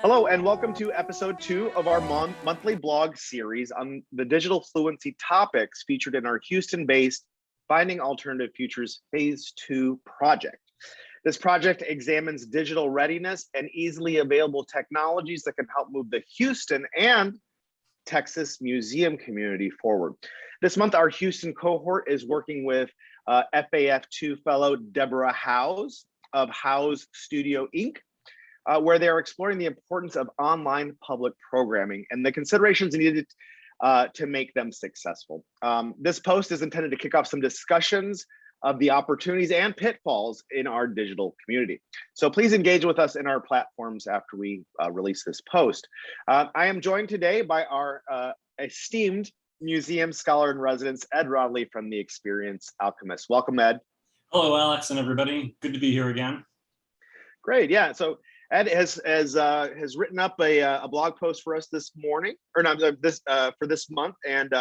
Hello, and welcome to episode 2 of our monthly blog series on the digital fluency topics featured in our Houston-based Finding Alternative Futures Phase 2 project. This project examines digital readiness and easily available technologies that can help move the Houston and Texas museum community forward. This month, our Houston cohort is working with FAF2 fellow Deborah Howes of Howes Studio Inc., where they're exploring the importance of online public programming and the considerations needed to make them successful. This post is intended to kick off some discussions of the opportunities and pitfalls in our digital community. So please engage with us in our platforms after we release this post. I am joined today by our esteemed museum scholar in residence, Ed Rodley from the Experience Alchemist. Welcome, Ed. Hello, Alex and everybody. Good to be here again. Great, yeah. So Ed has written up a blog post for us this morning, or not for this month, and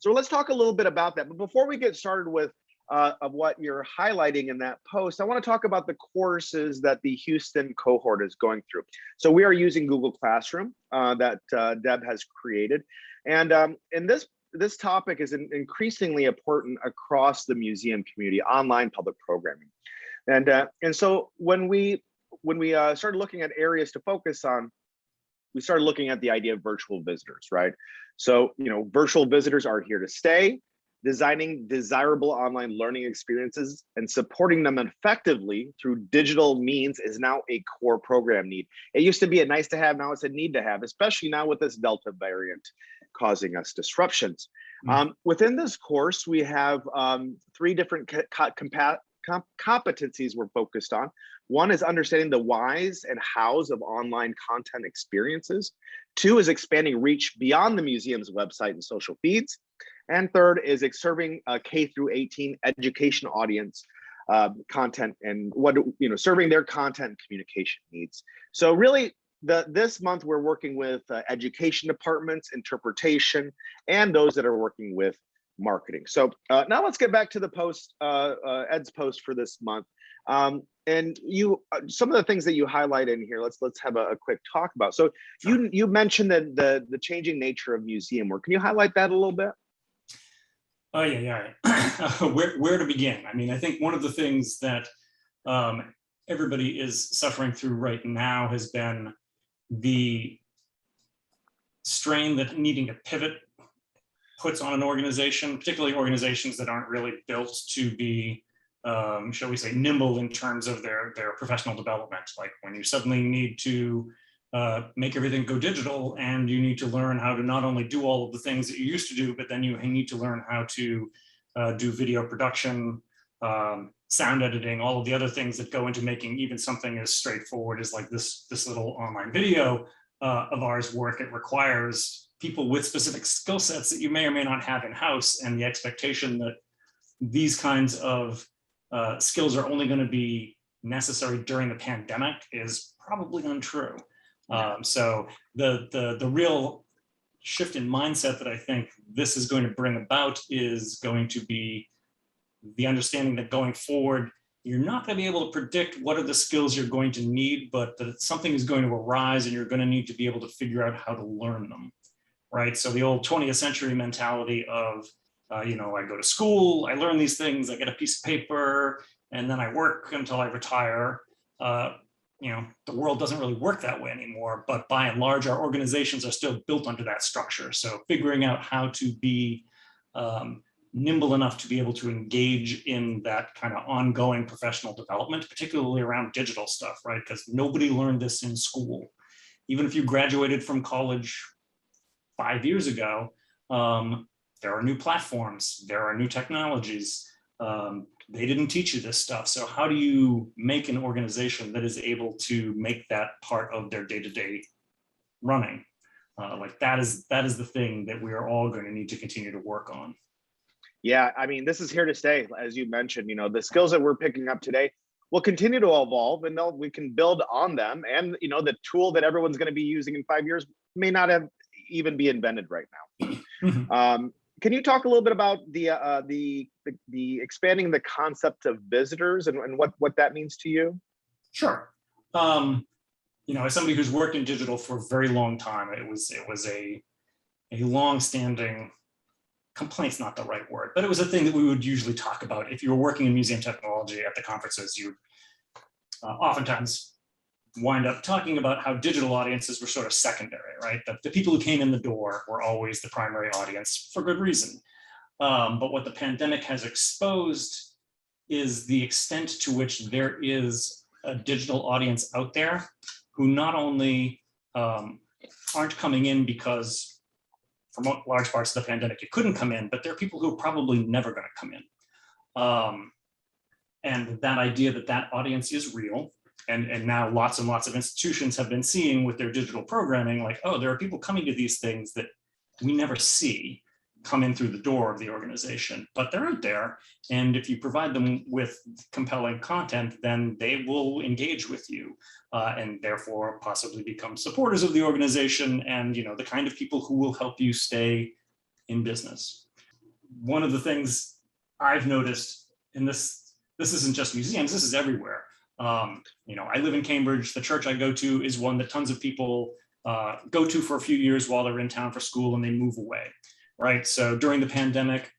so let's talk a little bit about that. But before we get started with of what you're highlighting in that post, I want to talk about the courses that the Houston cohort is going through. So we are using Google Classroom that Deb has created, and this topic is increasingly important across the museum community: online public programming, and so when we started looking at areas to focus on, we started looking at the idea of virtual visitors, right? So, virtual visitors are here to stay. Designing desirable online learning experiences and supporting them effectively through digital means is now a core program need. It used to be a nice to have, now it's a need to have, especially now with this Delta variant causing us disruptions. Within this course, we have 3 different competencies we're focused on. One is understanding the whys and hows of online content experiences. 2 is expanding reach beyond the museum's website and social feeds. And 3rd is serving a K through 18 education audience content and serving their content and communication needs. So really, this month we're working with education departments, interpretation, and those that are working with marketing. So now let's get back to the post, Ed's post for this month. And some of the things that you highlight in here, let's have a quick talk about. So you mentioned that the changing nature of museum work. Can you highlight that a little bit? Oh yeah. Where to begin? I mean, I think one of the things that everybody is suffering through right now has been the strain that needing to pivot puts on an organization, particularly organizations that aren't really built to be, shall we say, nimble in terms of their professional development. Like when you suddenly need to make everything go digital, and you need to learn how to not only do all of the things that you used to do, but then you need to learn how to do video production, sound editing, all of the other things that go into making even something as straightforward as like this little online video of ours work. It requires people with specific skill sets that you may or may not have in-house, and the expectation that these kinds of skills are only going to be necessary during the pandemic is probably untrue. So the real shift in mindset that I think this is going to bring about is going to be the understanding that going forward, you're not going to be able to predict what are the skills you're going to need, but that something is going to arise and you're going to need to be able to figure out how to learn them, right? So the old 20th century mentality of, I go to school, I learn these things, I get a piece of paper, and then I work until I retire. The world doesn't really work that way anymore, but by and large, our organizations are still built under that structure. So figuring out how to be nimble enough to be able to engage in that kind of ongoing professional development, particularly around digital stuff, right? Because nobody learned this in school. Even if you graduated from college 5 years ago, there are new platforms, there are new technologies. They didn't teach you this stuff. So how do you make an organization that is able to make that part of their day-to-day running? That is the thing that we are all going to need to continue to work on. Yeah, I mean, this is here to stay. As you mentioned, the skills that we're picking up today will continue to evolve, and we can build on them. And the tool that everyone's going to be using in 5 years may not have even be invented right now. Can you talk a little bit about the expanding the concept of visitors and what that means to you? Sure. as somebody who's worked in digital for a very long time, it was a long-standing, complaint's not the right word, but it was a thing that we would usually talk about. If you were working in museum technology at the conferences, you oftentimes wind up talking about how digital audiences were sort of secondary, right? That the people who came in the door were always the primary audience for good reason. But what the pandemic has exposed is the extent to which there is a digital audience out there who not only aren't coming in because for large parts of the pandemic, it couldn't come in, but there are people who are probably never going to come in. And that idea that that audience is real, and now lots and lots of institutions have been seeing with their digital programming, like, oh, there are people coming to these things that we never see come in through the door of the organization, but they're out there. And if you provide them with compelling content, then they will engage with you and therefore possibly become supporters of the organization and, the kind of people who will help you stay in business. One of the things I've noticed, and this isn't just museums, this is everywhere. I live in Cambridge. The church I go to is one that tons of people go to for a few years while they're in town for school and they move away. Right. So during the pandemic,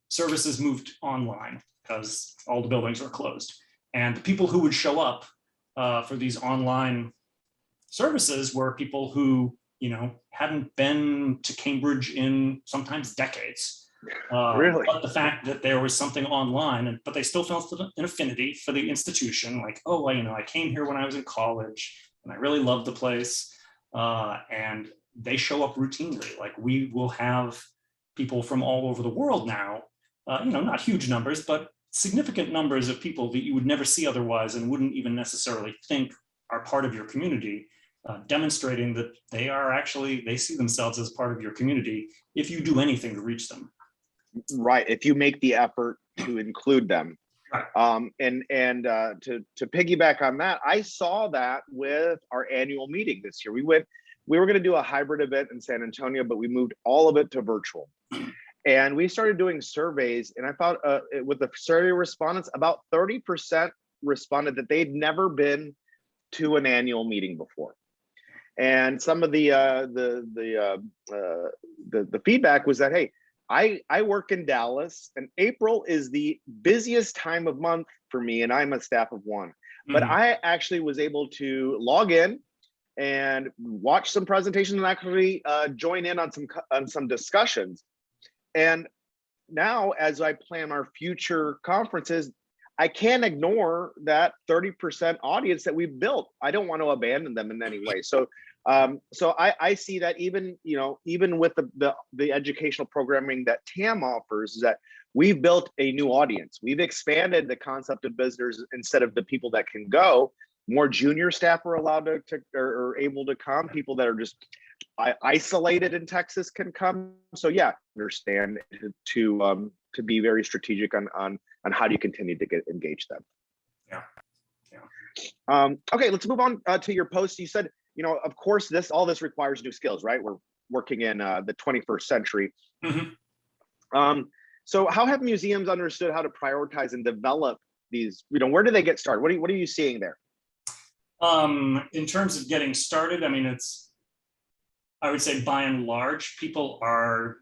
services moved online because all the buildings were closed. And the people who would show up for these online services were people who, hadn't been to Cambridge in sometimes decades. Really? But the fact that there was something online, but they still felt an affinity for the institution, like, oh, I came here when I was in college and I really loved the place. And they show up routinely. Like, we will have people from all over the world now, not huge numbers, but significant numbers of people that you would never see otherwise and wouldn't even necessarily think are part of your community, demonstrating that they see themselves as part of your community if you do anything to reach them. Right. If you make the effort to include them. Right. To piggyback on that, I saw that with our annual meeting this year. We were going to do a hybrid event in San Antonio, but we moved all of it to virtual. And we started doing surveys, and I thought with the survey respondents, about 30% responded that they'd never been to an annual meeting before. And some of the feedback was that, hey, I work in Dallas, and April is the busiest time of month for me, and I'm a staff of one. Mm-hmm. But I actually was able to log in and watch some presentations and actually join in on some discussions. And now, as I plan our future conferences, I can't ignore that 30% audience that we've built. I don't want to abandon them in any way. So I see that even with the educational programming that TAM offers, is that we've built a new audience. We've expanded the concept of visitors instead of the people that can go. More junior staff are allowed to or able to come. People that are just isolated in Texas can come. So yeah, understand to be very strategic on how do you continue to engage them. Yeah. Okay, let's move on to your post. You said, of course, all this requires new skills, right? We're working in the 21st century. Mm-hmm. So how have museums understood how to prioritize and develop these? Where do they get started? What are you seeing there? In terms of getting started, I would say by and large, people are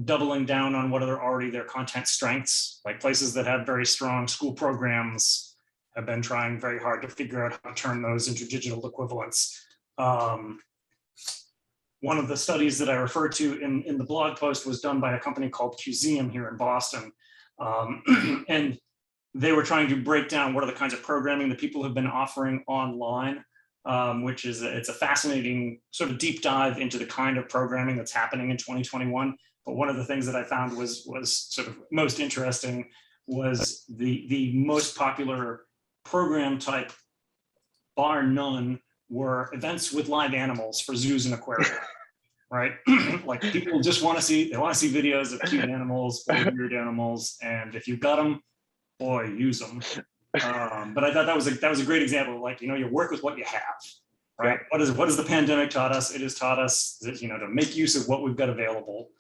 doubling down on what are already their content strengths. Like, places that have very strong school programs have been trying very hard to figure out how to turn those into digital equivalents. One of the studies that I referred to in the blog post was done by a company called Museum here in Boston. And they were trying to break down what are the kinds of programming that people have been offering online, which is it's a fascinating sort of deep dive into the kind of programming that's happening in 2021. But one of the things that I found was sort of most interesting was the most popular program type, bar none, were events with live animals for zoos and aquariums. Right? Like, people just want to see videos of cute animals or weird animals, and if you've got them, boy, use them. But I thought that was a great example of, like, you work with what you have, right? What has the pandemic taught us? It has taught us that, to make use of what we've got available.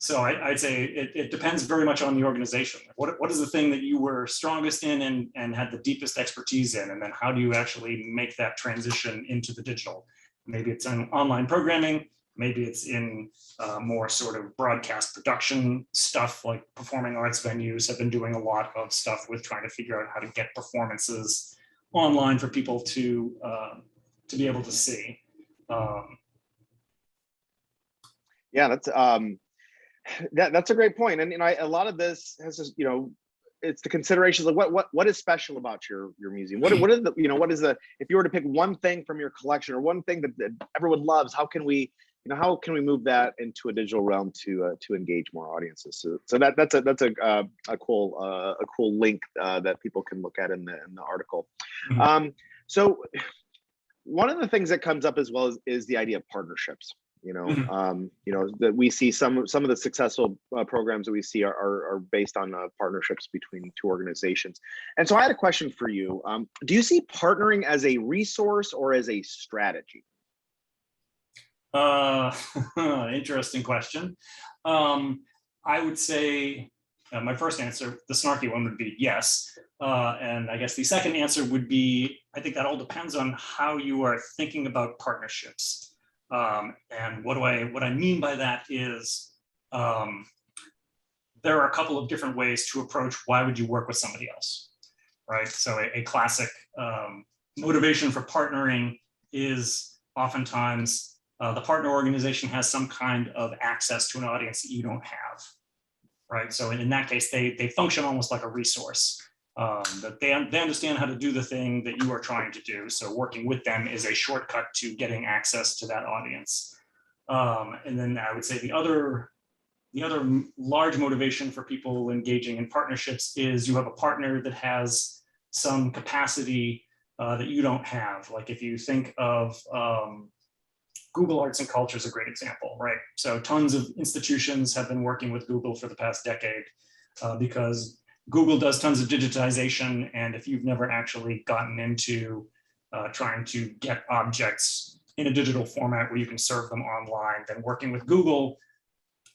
So I'd say it depends very much on the organization. What is the thing that you were strongest in and had the deepest expertise in? And then how do you actually make that transition into the digital? Maybe it's in online programming, maybe it's in more sort of broadcast production stuff, like performing arts venues have been doing a lot of stuff with trying to figure out how to get performances online for people to be able to see. Yeah, that's a great point. And a lot of this has, it's the considerations of what is special about your museum. What is the, what is the, if you were to pick one thing from your collection or one thing that everyone loves, how can we move that into a digital realm to engage more audiences? So that's a cool link that people can look at in the article. Mm-hmm. So one of the things that comes up as well is the idea of partnerships. That we see some of the successful programs that we see are based on partnerships between two organizations. And so I had a question for you. Do you see partnering as a resource or as a strategy? Interesting question. I would say my first answer, the snarky one, would be yes. And I guess the second answer would be, I think that all depends on how you are thinking about partnerships. And what I mean by that is there are a couple of different ways to approach why would you work with somebody else, right? So a classic motivation for partnering is oftentimes the partner organization has some kind of access to an audience that you don't have, right? So in that case, they function almost like a resource. That they understand how to do the thing that you are trying to do. So working with them is a shortcut to getting access to that audience. And then I would say the other large motivation for people engaging in partnerships is you have a partner that has some capacity that you don't have. Like if you think of Google Arts and Culture is a great example, right? So tons of institutions have been working with Google for the past decade because Google does tons of digitization, and if you've never actually gotten into trying to get objects in a digital format where you can serve them online, then working with Google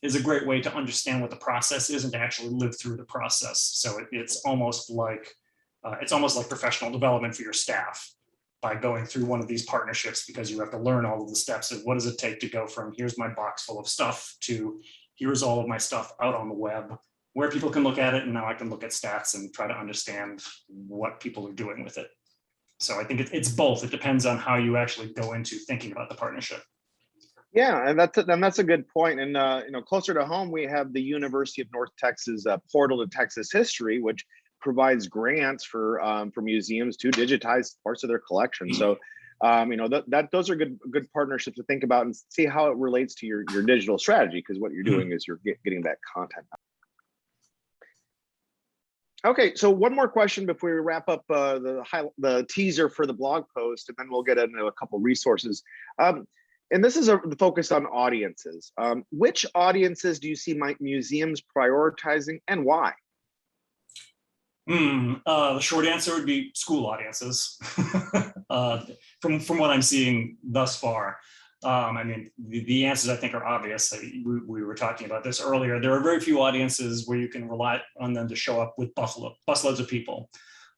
is a great way to understand what the process is and to actually live through the process. So it's almost like professional development for your staff by going through one of these partnerships, because you have to learn all of the steps of what does it take to go from here's my box full of stuff to here's all of my stuff out on the web, where people can look at it, and now I can look at stats and try to understand what people are doing with it. So I think it's both. It depends on how you actually go into thinking about the partnership. Yeah, and that's a good point. And closer to home, we have the University of North Texas Portal to Texas History, which provides grants for museums to digitize parts of their collection. So those are good partnerships to think about and see how it relates to your digital strategy, because what you're doing is you're getting that content. Okay, so one more question before we wrap up the teaser for the blog post, and then we'll get into a couple resources. And this is focused on audiences. Which audiences do you see museums prioritizing, and why? The short answer would be school audiences. From what I'm seeing thus far. I mean, the answers I think are obvious. We were talking about this earlier. There are very few audiences where you can rely on them to show up with busloads of people,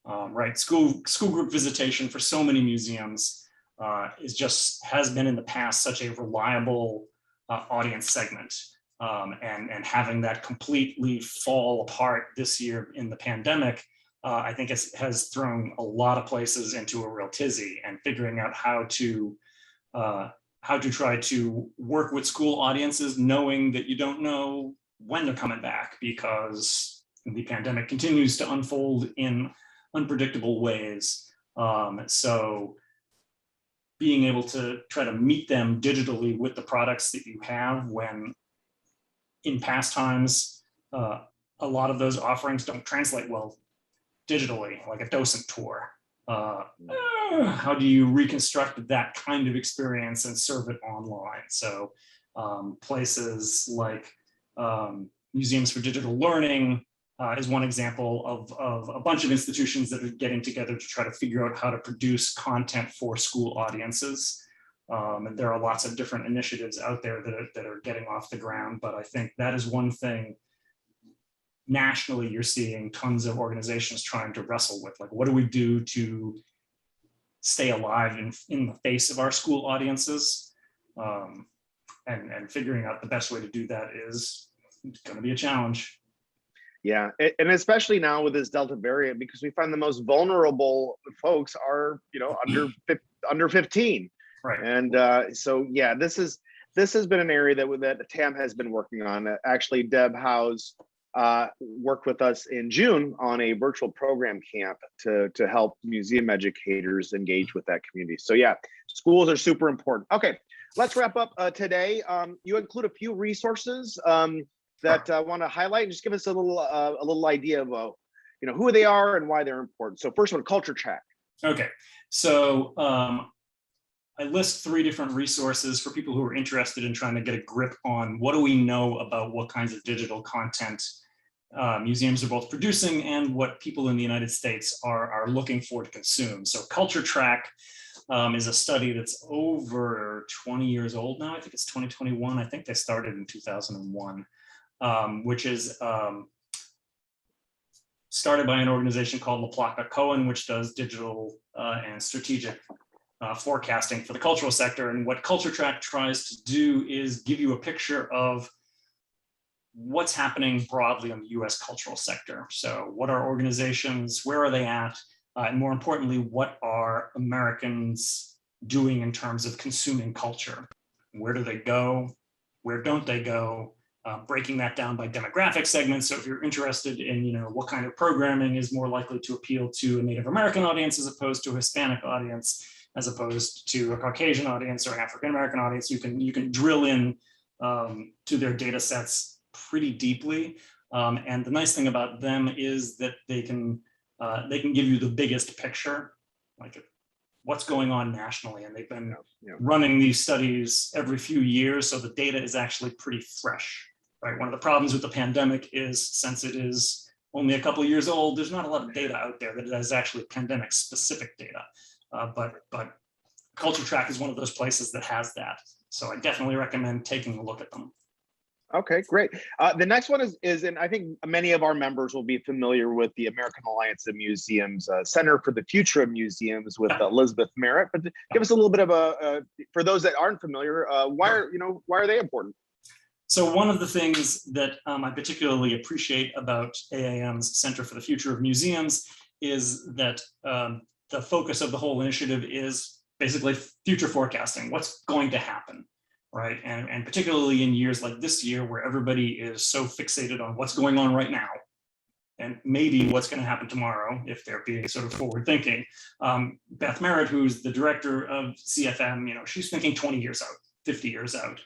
right? School group visitation for so many museums has been in the past such a reliable audience segment, and having that completely fall apart this year in the pandemic, I think has thrown a lot of places into a real tizzy, and figuring out how to try to work with school audiences, knowing that you don't know when they're coming back, because the pandemic continues to unfold in unpredictable ways. So being able to try to meet them digitally with the products that you have, when in past times, a lot of those offerings don't translate well digitally, like a docent tour. How do you reconstruct that kind of experience and serve it online? So places like Museums for Digital Learning is one example of a bunch of institutions that are getting together to try to figure out how to produce content for school audiences. And there are lots of different initiatives out there that are getting off the ground. But I think that is one thing nationally you're seeing tons of organizations trying to wrestle with. Like, what do we do to stay alive in the face of our school audiences? And figuring out the best way to do that is going to be a challenge. Yeah, and especially now with this Delta variant, because we find the most vulnerable folks are, under 15. Right. And so, yeah, this has been an area that TAM has been working on. Actually, Deb House worked with us in June on a virtual program camp to help museum educators engage with that community. So yeah, schools are super important. Okay, let's wrap up today. You include a few resources that I want to highlight, and just give us a little idea of who they are and why they're important. So first one, Culture Track. Okay, so I list 3 different resources for people who are interested in trying to get a grip on what do we know about what kinds of digital content museums are both producing and what people in the United States are looking for to consume. So Culture Track is a study that's over 20 years old now. I think it's 2021. I think they started in 2001, which is started by an organization called LaPlaca Cohen, which does digital and strategic forecasting for the cultural sector. And what Culture Track tries to do is give you a picture of what's happening broadly in the US cultural sector. So what are organizations, where are they at? And more importantly, what are Americans doing in terms of consuming culture? Where do they go? Where don't they go? Breaking that down by demographic segments. So if you're interested in, what kind of programming is more likely to appeal to a Native American audience as opposed to a Hispanic audience, as opposed to a Caucasian audience or African American audience, you can drill in to their data sets pretty deeply. And the nice thing about them is that they can give you the biggest picture, like what's going on nationally. And they've been running these studies every few years, so the data is actually pretty fresh, right? One of the problems with the pandemic is, since it is only a couple of years old, there's not a lot of data out there that is actually pandemic specific data. But Culture Track is one of those places that has that. So I definitely recommend taking a look at them. Okay, great. The next one is, and I think many of our members will be familiar with the American Alliance of Museums Center for the Future of Museums with Elizabeth Merritt. But give us a little bit of for those that aren't familiar, why are they important? So one of the things that I particularly appreciate about AAM's Center for the Future of Museums is that the focus of the whole initiative is basically future forecasting, what's going to happen. Right, and particularly in years like this year, where everybody is so fixated on what's going on right now, and maybe what's going to happen tomorrow, if they're being sort of forward thinking. Beth Merritt, who's the director of CFM, she's thinking 20 years out, 50 years out,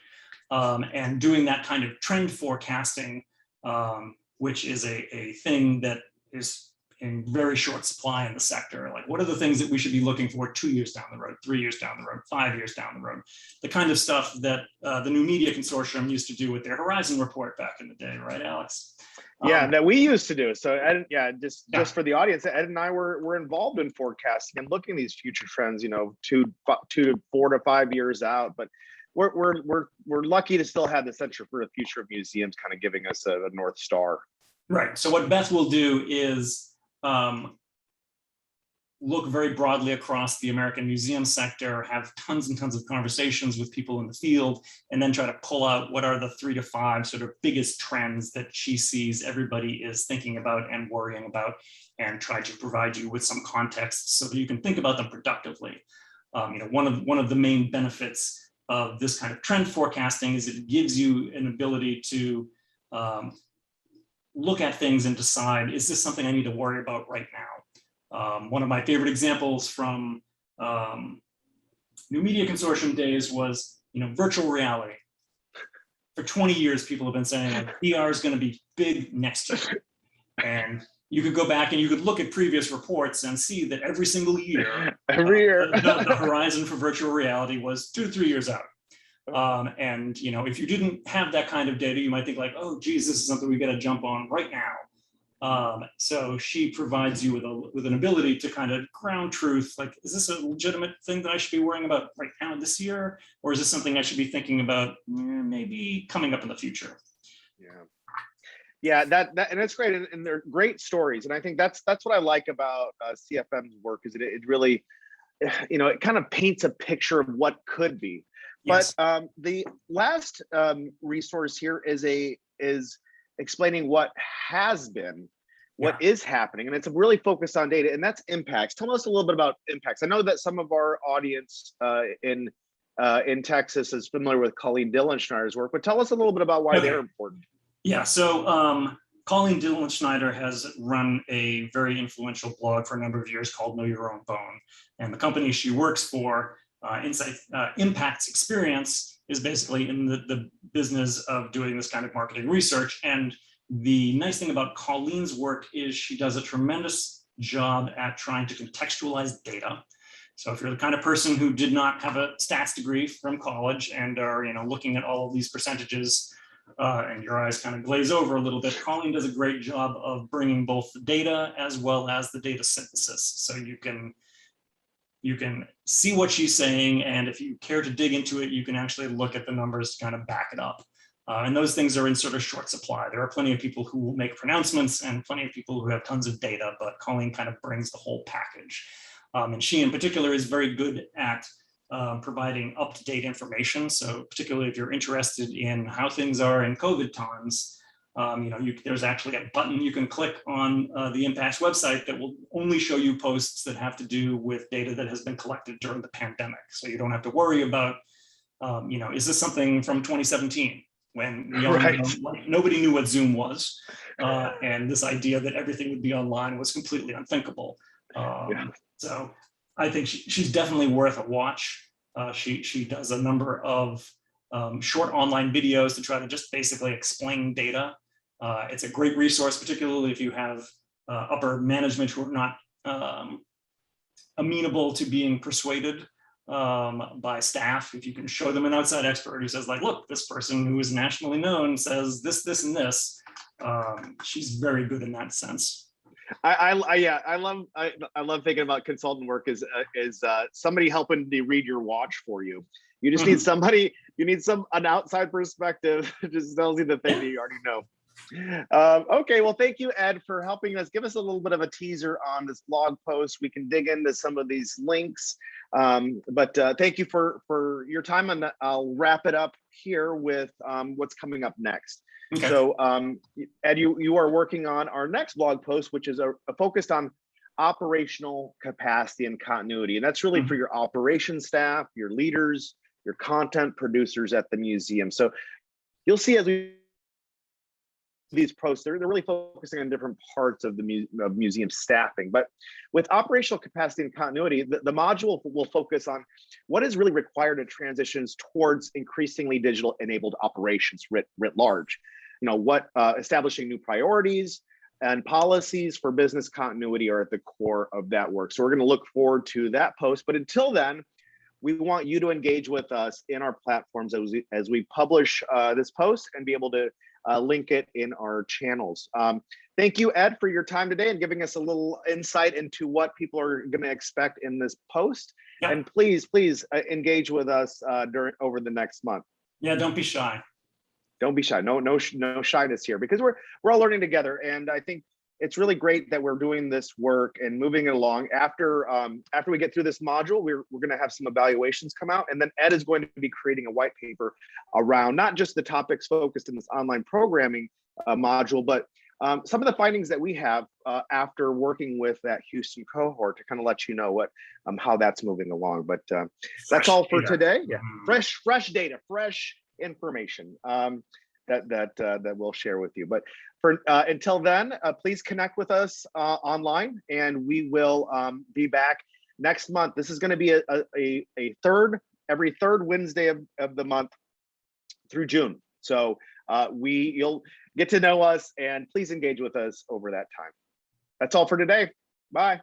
and doing that kind of trend forecasting, which is a thing that is in very short supply in the sector. Like, what are the things that we should be looking for 2 years down the road, 3 years down the road, 5 years down the road? The kind of stuff that the New Media Consortium used to do with their Horizon report back in the day, right, Alex? Yeah, that we used to do. So Ed, just for the audience, Ed and I were involved in forecasting and looking at these future trends, 2 to 4 to 5 years out. But we're lucky to still have the Center for the Future of Museums kind of giving us a North Star. Right. So what Beth will do is look very broadly across the American museum sector, have tons and tons of conversations with people in the field, and then try to pull out what are the 3 to 5 sort of biggest trends that she sees everybody is thinking about and worrying about, and try to provide you with some context so that you can think about them productively. One of the main benefits of this kind of trend forecasting is it gives you an ability to look at things and decide, is this something I need to worry about right now? One of my favorite examples from New Media Consortium days was, virtual reality. For 20 years, people have been saying like, VR is going to be big next year. And you could go back and you could look at previous reports and see that every single year, the horizon for virtual reality was 2 to 3 years out. And if you didn't have that kind of data, you might think like, oh, geez, this is something we got to jump on right now. So she provides you with an ability to kind of ground truth, like, is this a legitimate thing that I should be worrying about right now this year? Or is this something I should be thinking about maybe coming up in the future? Yeah. Yeah, that and it's great, and they're great stories, and I think that's what I like about CFM's work is it really, it kind of paints a picture of what could be. Yes. But the last resource here is explaining what has been, what is happening, and it's really focused on data, and that's impacts. Tell us a little bit about impacts. I know that some of our audience in Texas is familiar with Colleen Dillenschneider's work, but tell us a little bit about why they're important. Yeah, so Colleen Dillenschneider has run a very influential blog for a number of years called Know Your Own Bone. And the company she works for, Impacts Experience, is basically in the business of doing this kind of marketing research. And the nice thing about Colleen's work is she does a tremendous job at trying to contextualize data. So if you're the kind of person who did not have a stats degree from college and are looking at all of these percentages, and your eyes kind of glaze over a little bit, Colleen does a great job of bringing both the data as well as the data synthesis. So you can see what she's saying, and if you care to dig into it, you can actually look at the numbers to kind of back it up. And those things are in sort of short supply. There are plenty of people who will make pronouncements and plenty of people who have tons of data, but Colleen kind of brings the whole package. And she in particular is very good at providing up-to-date information. So particularly if you're interested in how things are in COVID times, there's actually a button you can click on the Impacts website that will only show you posts that have to do with data that has been collected during the pandemic. So you don't have to worry about, is this something from 2017 when we all nobody knew what Zoom was, and this idea that everything would be online was completely unthinkable. So I think she's definitely worth a watch. She does a number of short online videos to try to just basically explain data. It's a great resource, particularly if you have upper management who are not amenable to being persuaded by staff. If you can show them an outside expert who says, like, look, this person who is nationally known says this, this, and this, she's very good in that sense. I love thinking about consultant work is somebody helping to read your watch for you. You just need somebody, an outside perspective just tells you the thing that you already know. Okay, well, thank you, Ed, for helping us give us a little bit of a teaser on this blog post. We can dig into some of these links, but thank you for your time, and I'll wrap it up here with what's coming up next. Okay. So, Ed, you are working on our next blog post, which is focused on operational capacity and continuity. And that's really for your operations staff, your leaders, your content producers at the museum. So you'll see as these posts, they're really focusing on different parts of the museum staffing. But with operational capacity and continuity, the module will focus on what is really required to transitions towards increasingly digital enabled operations writ large. Establishing new priorities and policies for business continuity are at the core of that work. So we're going to look forward to that post. But until then, we want you to engage with us in our platforms as we publish this post and be able to link it in our channels. Thank you, Ed, for your time today and giving us a little insight into what people are going to expect in this post. Yeah. And please engage with us over the next month. Yeah, don't be shy. Don't be shy. No shyness here, because we're all learning together. And I think it's really great that we're doing this work and moving it along. After we get through this module, we're going to have some evaluations come out, and then Ed is going to be creating a white paper around not just the topics focused in this online programming module, but some of the findings that we have after working with that Houston cohort to kind of let you know what how that's moving along. But that's all for today. Yeah, fresh data, fresh information that we'll share with you. But for until then, please connect with us online, and we will be back next month. This is going to be every third Wednesday of the month through June. So you'll get to know us, and please engage with us over that time. That's all for today. Bye.